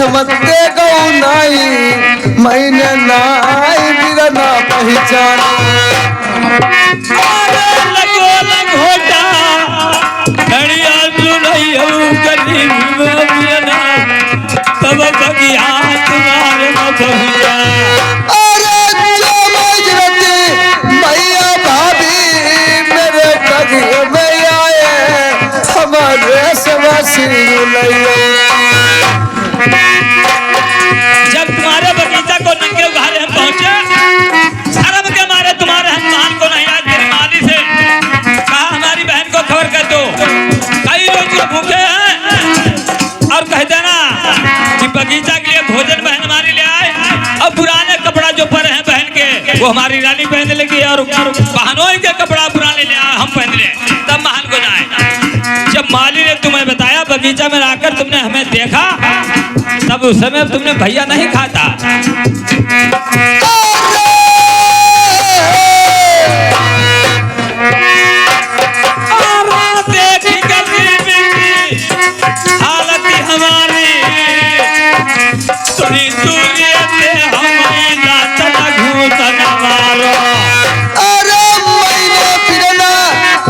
छमकते गौ नाई मैंने नाई बिरना पहचान लगो लगोटा घड़िया सुनैयो गरीब बिरना तब बगिया तुम्हारे न पहुंचा। अरे जो मजरती भैया भाभी मेरे कगिए में आए हमारे सवासी जब तुम्हारे बगीचा को नंगे उघारे हम पहुंचे, शर्म के मारे तुम्हारे हनुमान को नहीं आज मेरी माली से कहा हमारी बहन को खबर कर दो, कई रोज के भूखे हैं और कह देना कि बगीचा के लिए भोजन बहन हमारी ले आए और पुराने कपड़ा जो पर है बहन के वो हमारी रानी पहन लेगी और बहनों के कपड़ा पुराने ले आए हम पहन ले, तब महल को जाए। जब माली ने तुम्हें बताया बगीचा में आकर तुमने हमें देखा तब उस समय तुमने भैया नहीं खाता। हालत हमारी सुनी सूर्य हमारी अरे मैंने बिरना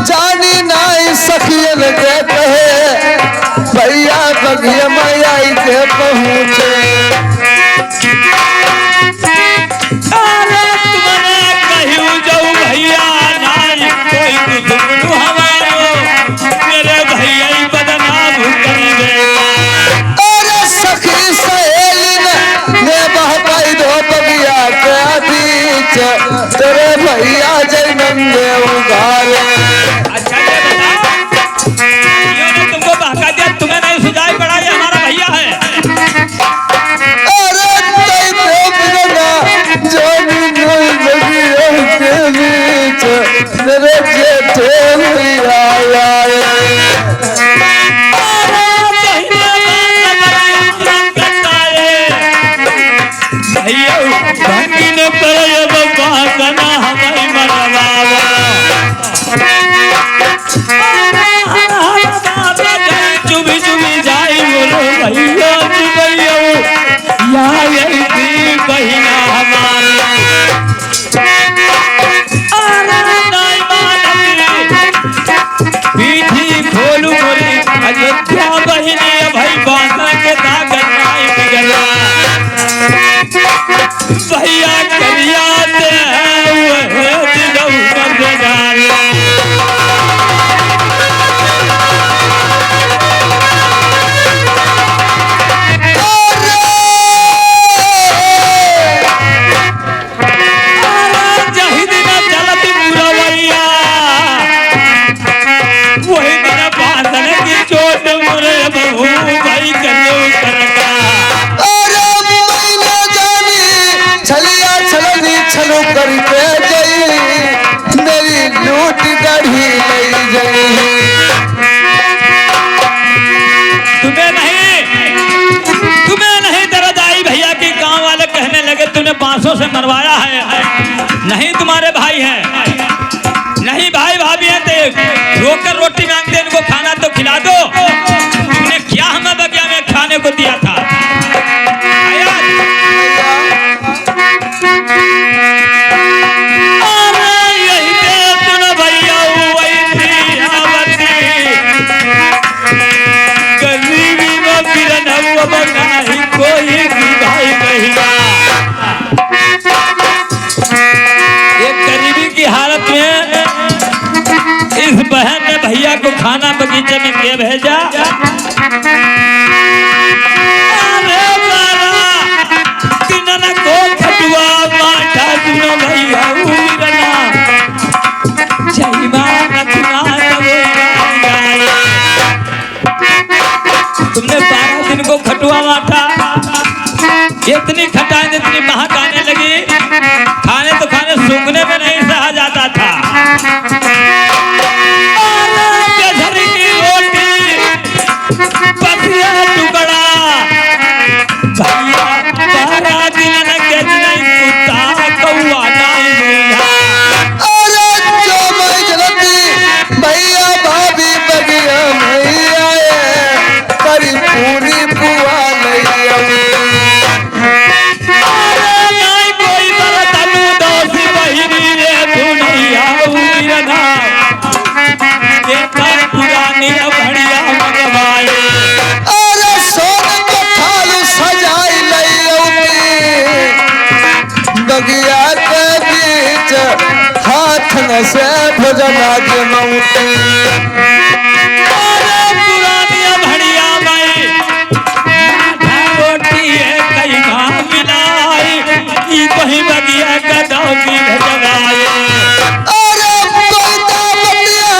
जानी नाई सखियन के कहे भैया बगिया मैया के पहुँचे। तेरे भैया जय नंगे उगारे। अच्छा ये बताओ ने तुमको बहका दिया, तुम्हें नहीं सुझाई पड़ा ये हमारा भैया है। अरे तेरे बिना जानी नहीं लगी के बीच तेरे जेठे भैया आए। भैया करिया करके गई मेरी लूट गढ़ी ले गई। तुम्हें नहीं दर्द आई भैया की गांव वाले कहने लगे तूने बांसों से मरवाया है, नहीं तुम्हारे भाई हैं, नहीं भाई भाभी हैं, तो रोकर रोटी मांगते इनको खाना तो खिला दो। तुमने क्या हमें बगिया में खाने को दिया था? इस बहन ने भैया को खाना बगीचे में के भेजा। को खटुआ माठा सुनो भैया तुमने 12 दिन को खटुआ माठा इतनी खटाई इतनी महक आने लगी, खाने तो खाने सूंघने में नहीं सहा जाता था। पूरी बुआ नहीं मन से भोजन आज मऊती अरे पुरानिया भड़िया भाई रोटी है कई घाम मिलाई ई कहीं बगिया गदौ की जगाए अरे बलता बतिया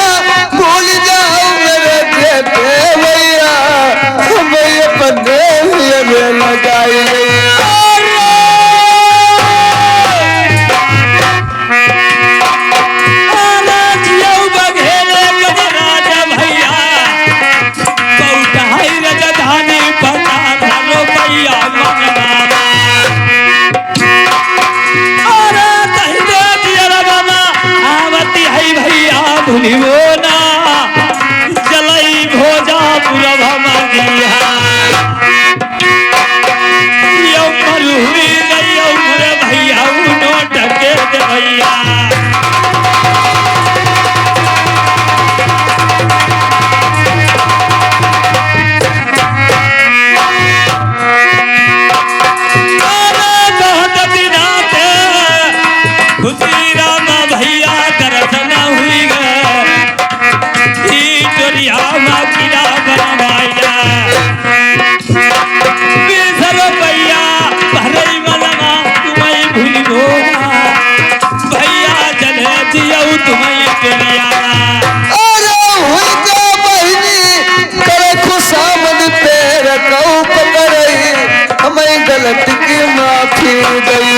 भूल जाओ मेरे बेटे भैया भैया बंदे हुए लगाई भूलियोना जलई भोजा पुरभ मगिया यो मलहुरी गयो मोरे भैया उनो टके दे भैया गलत की माफी गई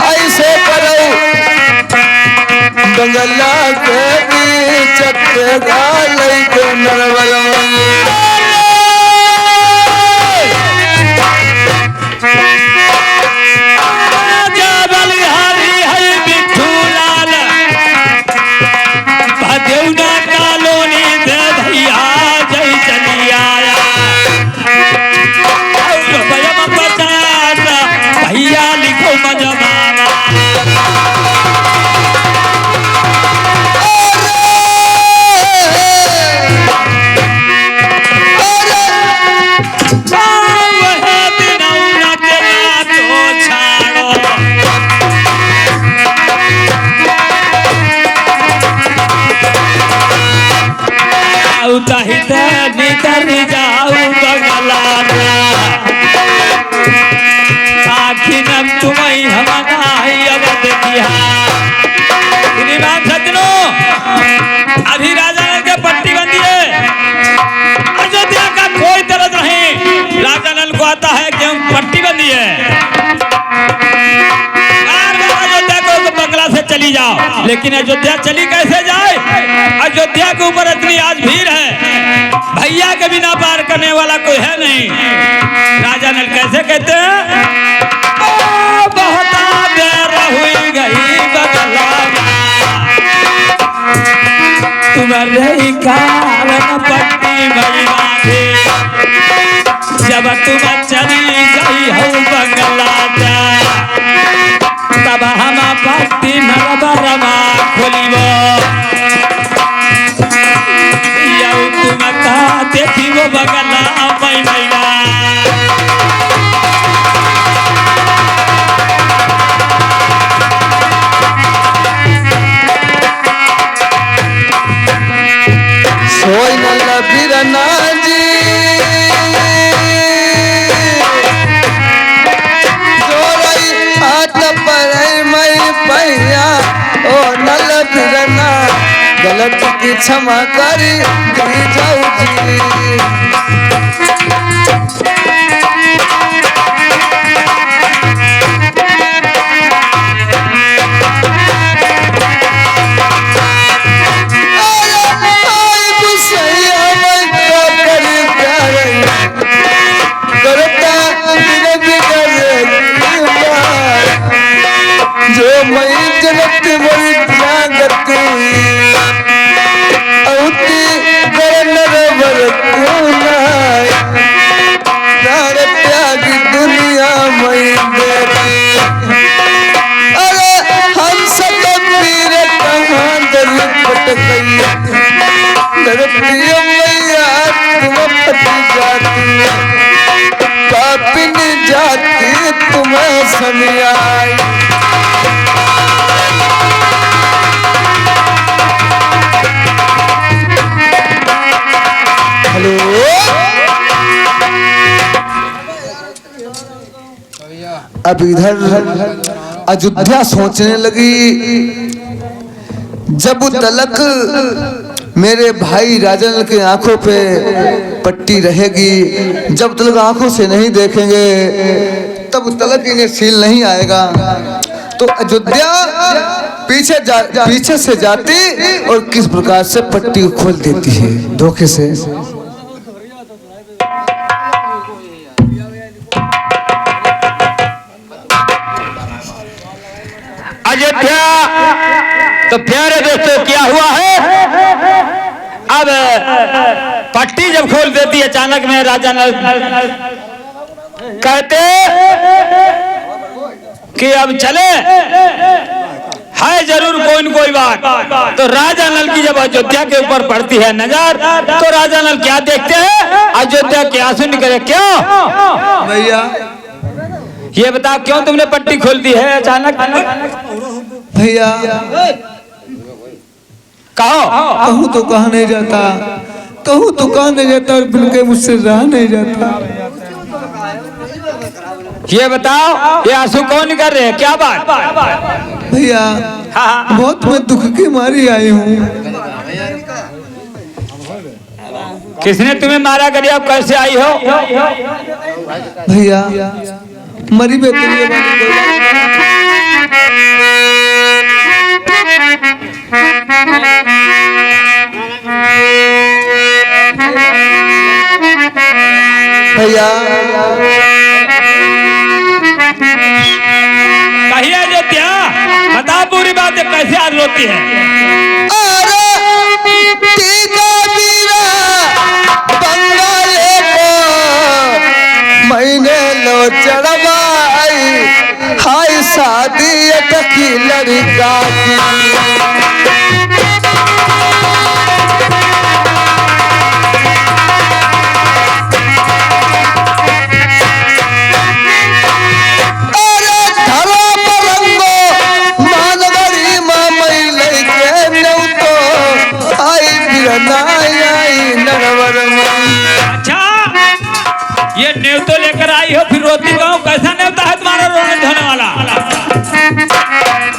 ऐसे करो बंगला के बीच के नरवल नितर जाऊ बगला आखिर तुम्हें हमारा अब देखिया सज्जनों अभी राजा के पट्टी बंदी है अयोध्या का कोई दर्द नहीं राजा नल को आता है कि पट्टी बंदी है अयोध्या को बंगला से चली जाओ लेकिन अयोध्या चली कैसे जाए अयोध्या के ऊपर इतनी आज भीड़ है भैया के बिना पार करने वाला कोई है नहीं राजा नल कैसे कहते हैं बहुत देर हुई गई बदला तुम्हारे कारण पट्टी भैया जब तुम चली गई हो बंगला तब हम पट्टी नरबरमा खोलिबो देखी वो बगला मैना सोई नल्ला बिरना जी जोड़ई हाथ पर मई पैया ओ नल्ला बिरना गलत की क्षमा करी दी जाऊ जी जो मई जनत बड़ी जागत औती गरनर बर जवानी आई। हेलो अब इधर अयोध्या सोचने लगी, जब तलक मेरे भाई राजन की आंखों पे पट्टी रहेगी, जब तलक आंखों से नहीं देखेंगे तब तलक इन्हें सील नहीं आएगा। तो अयोध्या पीछे से जाती और किस प्रकार से पट्टी को खोल देती है धोखे से। अयोध्या तो प्यारे दोस्तों क्या हुआ है, अब पट्टी जब खोल देती अचानक में राजा नल कहते कि अब चले, है जरूर कोई न कोई बात। तो राजा नल की जब अयोध्या के ऊपर पड़ती है नजर, तो राजा नल क्या देखते हैं, अयोध्या के आंसू निकले। क्यों भैया ये बता, क्यों तुमने पट्टी खोल दी है अचानक? भैया कहो। कहूँ तो कहा नहीं जाता, कहूँ तो कहा नहीं जाता और बिल्कुल मुझसे रहा नहीं जाता। ये बताओ, ये आंसू कौन कर रहे हैं, क्या बात? भैया बहुत मैं दुख की मारी आई हूँ। किसने तुम्हें मारा करी, अब कैसे आई हो? भैया मरी बेतरी भैया कहिए अयोध्या, बता पूरी बात है, कैसे आज रोती है? मैंने लो चढ़वाई, हाय शादी अटकी लड़का की। ये न्योता लेकर आई हो, फिर रोती क्यों? कैसा न्योता है तुम्हारा रोने धोने वाला?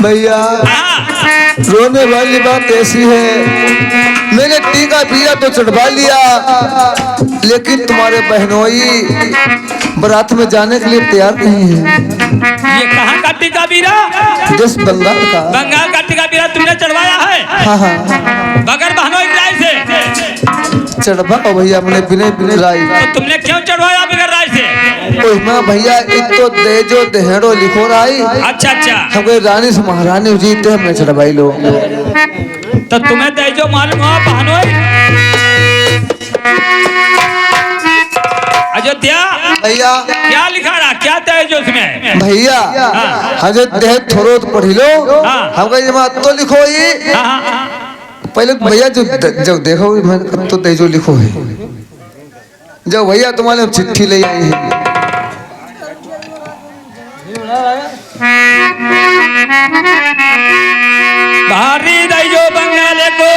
भैया रोने वाली बात ऐसी है, मैंने टीका पिया तो चढ़वा लिया, लेकिन तुम्हारे बहनोई बारात में जाने के लिए तैयार नहीं है। ये कहाँ का टीका बीरा? जिस बंगाल का। बंगाल का टीका बीरा तुमने चढ़वाया है? हाँ हाँ बगैर बहनोई राय से चढ़वा भैया, मैंने बिना बिना राय। तो तुमने क्यों चढ़वाया बगैर राय से? ओह माँ भैया, इत तो देजो देहड़ो लिखो राई। अच्छा अच्छा, हम कोई रानी से महारानी जीते हमने चढ़वाई लो। तो तुम्हें देजो मालूम हुआ बहनोई? अयोध्या भैया क्या लिखा रहा, क्या तेज उसमें? भैया हजे देह थोड़ो तो पढ़ी लो, हम कहीं जमा तो लिखो ही। पहले भैया जब देखो मैं तो तेजो लिखो है, जब भैया तुम्हारे चिट्ठी ले आई है। भारी दैजो बंगाले को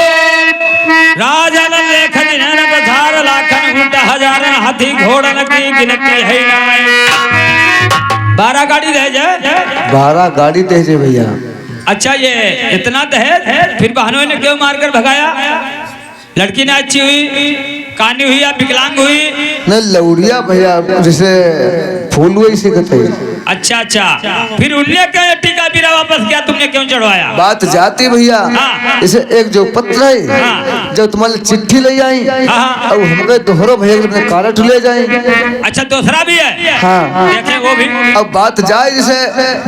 राजा लेख दिन पधार लाखन उल्टा हजारन हाथी घोड़न की गिनती है नाय। 12 गाड़ी दहेज है? 12 गाड़ी दहेज भैया। अच्छा, ये इतना दहेज फिर बहनों ने क्यों मारकर भगाया? लड़की ने अच्छी हुई, कानी हुई या विकलांग हुई? न लौड़िया भैया, जैसे फूल हुई सी कहते। अच्छा अच्छा, फिर उन्हें क्यों टीका बीरा वापस किया, तुमने क्यों चढ़वाया? बात जाती भैया, इसे एक जो पत्र है, जब तुम्हारे चिट्ठी ले आई और हमके दोहरो भैया अपने कारट ले जाए। अच्छा, दूसरा भी है? हाँ देखें वो भी। अब बात जाए जैसे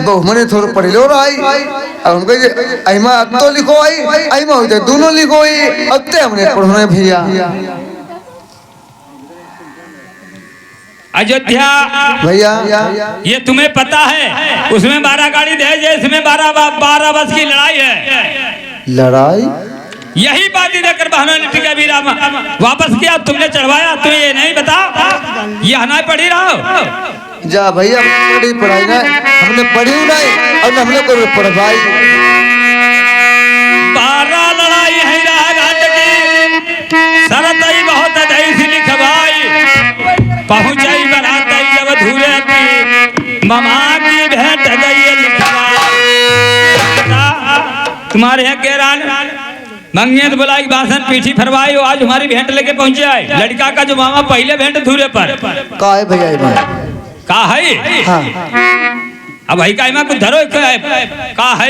बहुमने थोड़ा पढ़ लो आई, अब हमके अहिमा अब तो लिखो आई, अहिमा हो जाए दोनों लिखो आई, अब ते हमने पढ़ना भैया। अयोध्या भैया ये तुम्हें पता है, उसमें 12 गाड़ी दहेज है, इसमें 12 बस की लड़ाई है। लड़ाई? यही बात देकर बहनों ने टीका बीरा वापस किया, तुमने चढ़वाया, तुम्हें ये नहीं बता? ये हनाई पढ़ी रहा हो? जा भैया पढ़ी पढ़ाई ना हमने पढ़ी नहीं और न हमने कोई पढ़वाई। 12 लड़ाई है घाट की सरतई बहुत दई सी लिखवाई पहुंचाई बनाता जब धूरे की ममा की भेंट गई लिखवाई। तुम्हारे यहाँ केरान मंगियत बुलाई बासन पीठी फरवाई आज हमारी भेंट लेके पहुंचे आए लड़का का जो मामा पहले भेंट धूरे पर का है भैया ये बात? का है हाँ अब भाई का कुछ धरो का है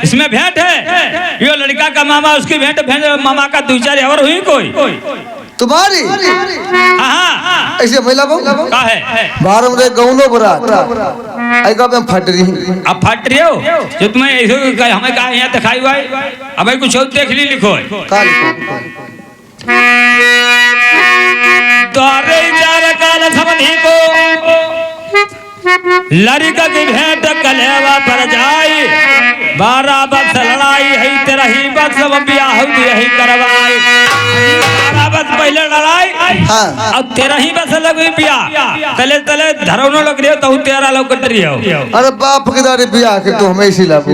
इसमें भेंट है ये लड़का का मामा उसकी भेंट भेंट मामा का दो चार और हुई कोई तुम्हारी हाँ ऐसे महिला बहु का है बाहर में गौनो बरात आई का मैं फट रही अब फट रहे हो जो तुम्हें ऐसे हमें कहा यहाँ दिखाई हुआ अब कुछ और देख ली लिखो का द्वारे चार काल समधी को लड़का की भेंट कलेवा पर जाई 12 वर्ष लड़ाई है तेरा ही वर्ष ब्याह यही करवाई 12 वर्ष पहले लड़ाई हाँ। अब 13 ही वर्ष लग ब्याह तले तले धरौनो लग रही हो तो 13 लोग कट रही हो। अरे बाप के दारे बियाह के तो हमें इसी लाभ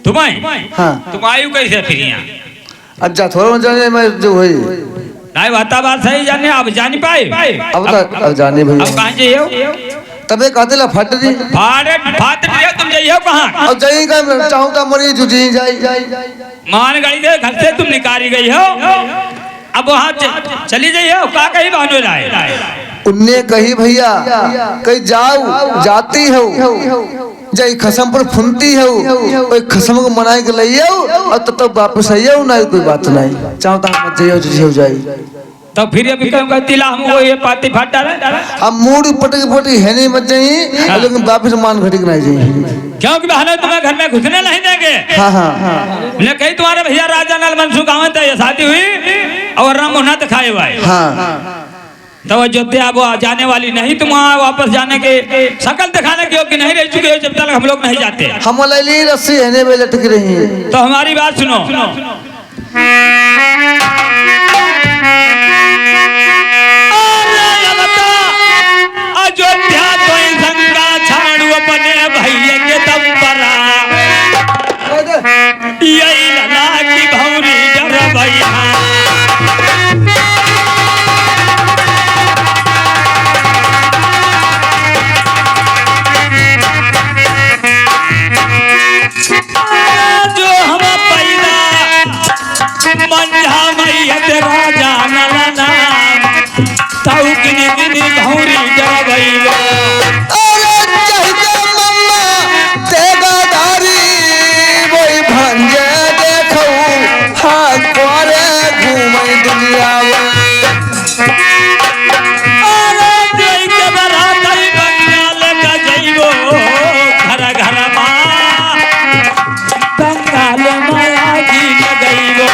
तुम्हें हाँ तुम आयु कैसे फिर यहाँ अच्छा थोड़ा जाने मैं जो हुई नहीं बता बात सही जाने अब जानी पाए अब जाने भैया अब कहाँ जाइए तबे कहते ला फट रही फाट रही हो तुम जाइए कहाँ अब जाई का चाहूँ तो मरी जुझी जाई मान गई थे घर से तुम निकाली गई हो अब वहाँ चली जाइए का कहीं बहनो लाए उनने कही भैया कहीं जाओ जाती हो जाई खसम पर फुनती हो कोई खसम को मनाई के लिए और तब वापस आई हो ना कोई बात नहीं चाहो तो हम जाइयो जुझी हो जाई तो फिर अभी कहूँगा तिला हमको ये पाती फाट डाला अब मूड पटक पटक है नहीं मत जाई लेकिन वापस मान घटिक नहीं जाई क्योंकि बहनों तुम्हें घर में घुसने नहीं देंगे। हाँ हाँ ने कही तुम्हारे भैया राजा नल मनसू गाँव तो ये शादी हुई और राम होना तो खाए हुआ हाँ तो अयोध्या वो जाने वाली नहीं तुम वहाँ वापस जाने के शकल दिखाने की योग्य नहीं रह चुके हो जब तक हम लोग नहीं जाते। हम लैली रस्सी है में लटक रही तो हमारी बात सुनो अयोध्या तो शंका छाड़ू अपने भैया के दम पर यही लला की भौरी जर भैया राजा नलना ताऊ किनी किनी भौरी जरबैलो अरे चाहिए मम्मा तेगा दारी वही भंजे देखो हाँ कोरे घूमे दुनिया अरे देई के बरातई बंगाल का जइबो घर घर मां बंगाल माया की लगइबो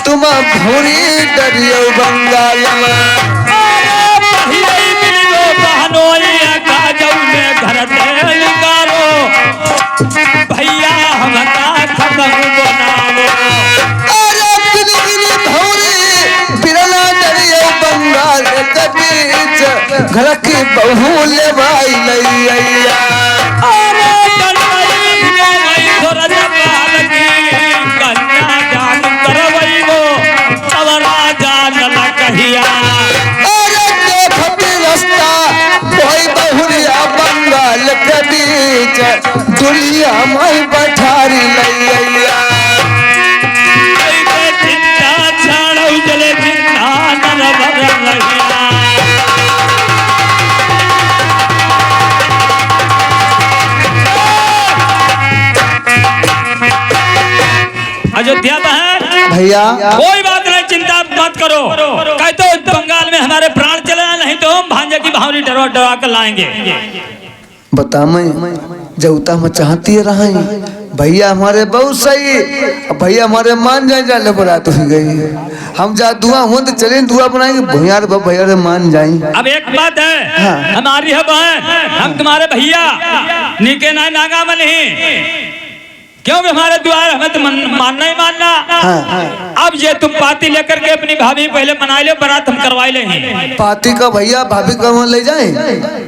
तुम भूरी डरियो बंगाल भैया हम खत्म बनाओ अरे गिनी गिनी भौरी बिरला डरियो बंगाल के बीच घर की बहू ले भाई लैया दुनिया में बैठारी लैया चिंता छाड़ो चले चिंता नर भर अयोध्या बहन भैया कोई बात नहीं चिंता मत करो कहते बंगाल में हमारे प्राण चले नहीं तो हम भांजे की भावनी डरवा डरवा कर लाएंगे। बता मैं जऊता में चाहती रहा भैया हमारे बहुत सही भैया हमारे मान जाए जाने बरात हो गई हम जा दुआ हो तो चले दुआ बनाएंगे भैया भैया मान जाए। अब एक बात है हाँ। हमारी है बहन हम तुम्हारे भैया निके ना नागा में नहीं क्यों भी हमारे द्वार हमें तो मानना ही मानना। अब ये तुम पार्टी लेकर के अपनी भाभी पहले मना लो, बारात हम करवाई ले हैं। पार्टी का भैया भाभी का वहाँ ले जाए,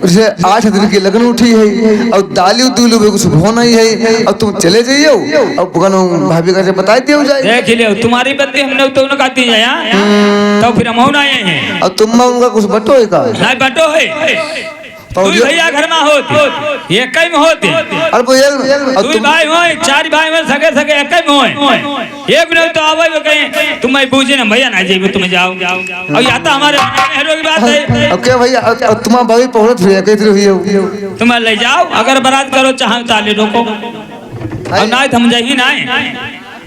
उसे 8 दिन की लगन उठी है और दाली दूलू भी कुछ होना ही है, और तुम चले जाइयो और भाभी का बता दियो जाए। देख लियो तुम्हारी बत्ती हमने तो उन्हें कहती है यहाँ, तो फिर हम होना आए हैं। और तुम उनका कुछ बटो है का नहीं बटो है, तू भैया घर में होती ये कई में होती। अरे भैया तू भाई हो, 4 भाई में सगे सगे एक में हो, एक नहीं तो आवे वो कहीं तुम बूझे ना भैया ना जाइए तुम जाओ। और या तो हमारे हीरो की बात है। अब क्या भैया तुम्हारा भाभी पहुंच भैया कैसे हुई है, तुम ले जाओ, अगर बारात करो चाहे ताले रोको और ना हम जाइए ना।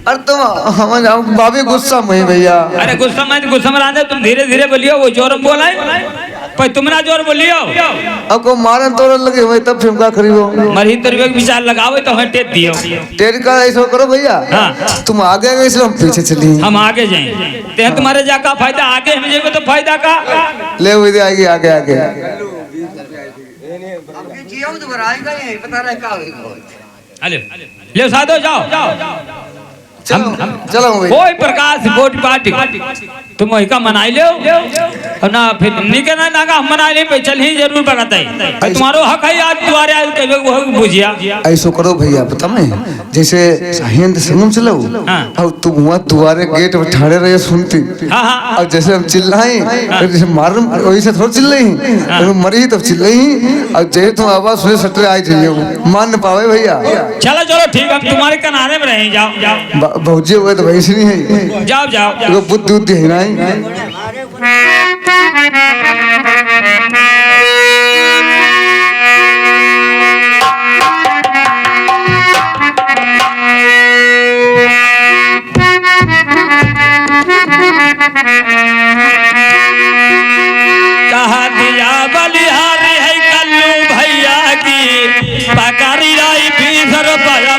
अरे तुम हमारे भाभी गुस्सा में भैया। अरे गुस्सा में रांधे, तुम धीरे धीरे बोलियो, वो जोर में बोला पर तुम ना जोर बोलियो। अब को मारन तोड़न लगे भाई तब फिर का खरीदो मरही तरीके के विचार लगाओ तो हमें टेट दियो। तेरे का ऐसा करो भैया, तुम आगे गए इसलिए हम पीछे चली, हम आगे जाएं। ते तुम्हारे जा का फायदा, आगे हम जाएंगे तो फायदा का ले हुई आगे आगे आगे ले साधो जाओ। चलो कोई प्रकार से वोट पार्टी तुम वही का मनाई लो और ना फिर निके ना नागा हम मनाई ले, चल ही जरूर बगताई तुम्हारो हक है। आज तुम्हारे आज के लोग वो बुझिया ऐसा करो भैया, पता मैं जैसे हिंद संगम चलो और तुम वहाँ तुम्हारे गेट पर ठाड़े रहे सुनती, और जैसे हम चिल्लाएं जैसे मार वही से थोड़ा चिल्लाई मरी तब चिल्लाई, और जैसे तुम आवाज सुने सटरे आई चाहिए मान न पावे भैया। चलो चलो ठीक है, तुम्हारे किनारे में रहे, जाओ जाओ भौजी हुए तो वैसे नहीं है, जाओ जाओ बुद्धि बुद्धि है नहीं। कहा दिया बलिहारी है कल्लू भैया की पकारी राई 20 रुपया